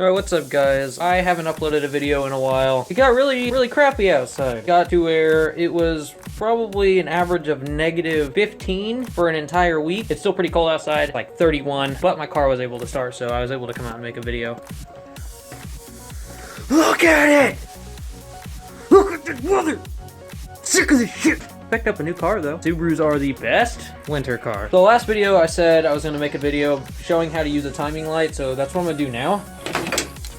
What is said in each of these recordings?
Alright, what's up guys? I haven't uploaded a video in a while. It got really crappy outside. Got to where it was probably an average of -15 for an entire week. It's still pretty cold outside, like 31, but my car was able to start, so I was able to come out and make a video. Look at it! Look at this weather! Sick of this shit! Picked up a new car though. Subarus are the best winter car. So the last video I said I was gonna make a video showing how to use a timing light, so that's what I'm gonna do now.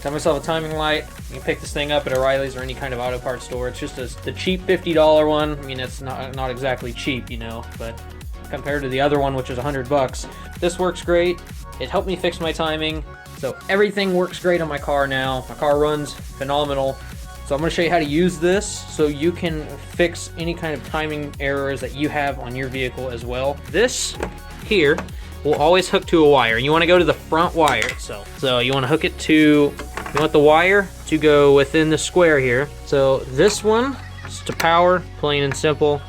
Got myself a timing light. You can pick this thing up at O'Reilly's or any kind of auto parts store. It's just the cheap $50 one. I mean, it's not exactly cheap, you know, but compared to the other one, which is $100, this works great. It helped me fix my timing, so everything works great on my car now. My car runs phenomenal. So I'm going to show you how to use this so you can fix any kind of timing errors that you have on your vehicle as well. This here will always hook to a wire. You want to go to the front wire itself. So you want to hook it to, you want the wire to go within the square here. So this one is to power, plain and simple.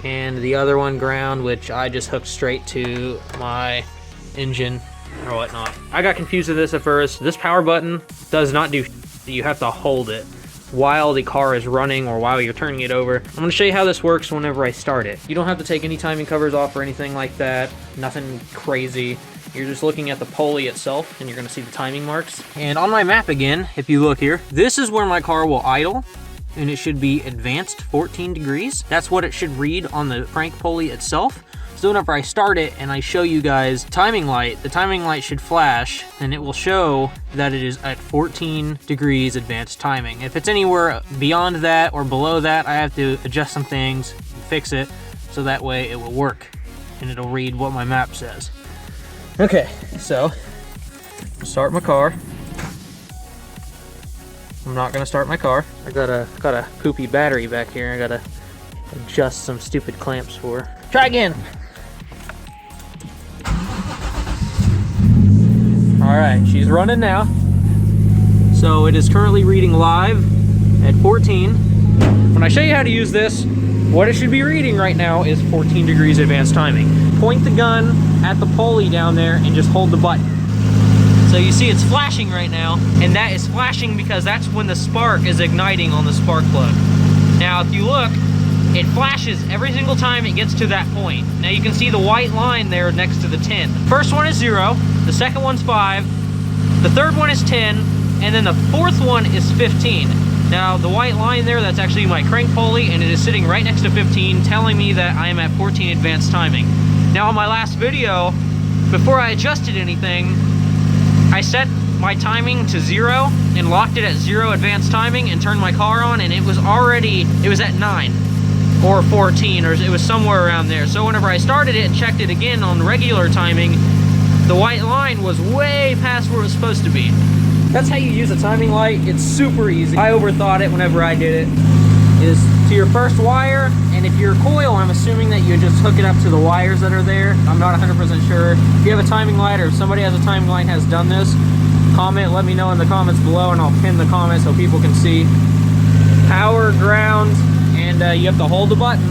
And the other one ground, which I just hooked straight to my engine or whatnot. I got confused with this at first. This power button does not do, you have to hold it while the car is running or while you're turning it over. I'm going to show you how this works whenever I start it. You don't have to take any timing covers off or anything like that. Nothing crazy. You're just looking at the pulley itself and you're going to see the timing marks. And on my map again, if you look here, this is where my car will idle and it should be advanced 14 degrees. That's what it should read on the crank pulley itself. So whenever I start it and I show you guys timing light, the timing light should flash and it will show that it is at 14 degrees advanced timing. If it's anywhere beyond that or below that, I have to adjust some things, fix it, so that way it will work and it'll read what my map says. Okay, so start my car. I'm not gonna start my car. I got a poopy battery back here. I gotta adjust some stupid clamps for. Try again. All right, she's running now. So it is currently reading live at 14. When I show you how to use this, what it should be reading right now is 14 degrees advanced timing. Point the gun at the pulley down there and just hold the button. So you see it's flashing right now, and that is flashing because that's when the spark is igniting on the spark plug. Now if you look, it flashes every single time it gets to that point. Now you can see the white line there next to the 10. The first one is 0, the second one's 5, the third one is 10, and then the fourth one is 15. Now the white line there, that's actually my crank pulley, and it is sitting right next to 15, telling me that I am at 14 advanced timing. Now on my last video, before I adjusted anything, I set my timing to 0 and locked it at 0 advanced timing and turned my car on, and it was at 9. Or 14, or it was somewhere around there. So whenever I started it and checked it again on regular timing, the white line was way past where it was supposed to be. That's how you use a timing light. It's super easy. I overthought it whenever I did it. Is to your first wire, and if you're coil, I'm assuming that you just hook it up to the wires that are there. I'm not 100% sure. If you have a timing light or if somebody has a timing light and has done this, comment, let me know in the comments below, and I'll pin the comment so people can see. Power, ground, and you have to hold the button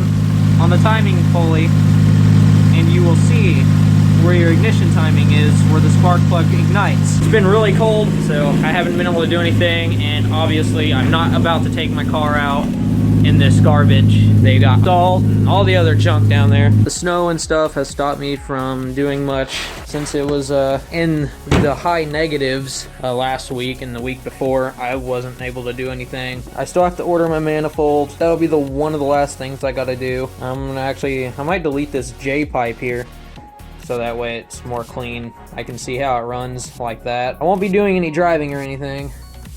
on the timing pulley and you will see where your ignition timing is, where the spark plug ignites. It's been really cold, so I haven't been able to do anything, and obviously I'm not about to take my car out in this garbage. They got salt and all the other junk down there. The snow and stuff has stopped me from doing much since it was in the high negatives last week and the week before. I wasn't able to do anything. I still have to order my manifold. That'll be one of the last things I gotta do. I might delete this J pipe here so that way it's more clean. I can see how it runs like that. I won't be doing any driving or anything.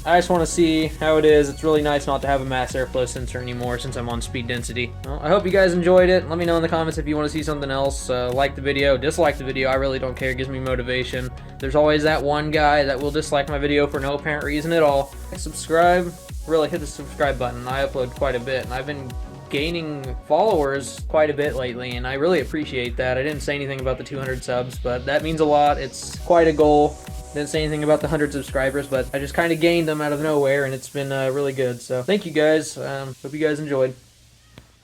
I just want to see how it is. It's really nice not to have a mass airflow sensor anymore since I'm on speed density. Well, I hope you guys enjoyed it. Let me know in the comments if you want to see something else. Like the video, dislike the video. I really don't care. It gives me motivation. There's always that one guy that will dislike my video for no apparent reason at all. Subscribe. Really hit the subscribe button. I upload quite a bit, and I've been gaining followers quite a bit lately, and I really appreciate that. I didn't say anything about the 200 subs, but that means a lot. It's quite a goal. Didn't say anything about the 100 subscribers, but I just kind of gained them out of nowhere, and it's been really good. So thank you guys. Hope you guys enjoyed.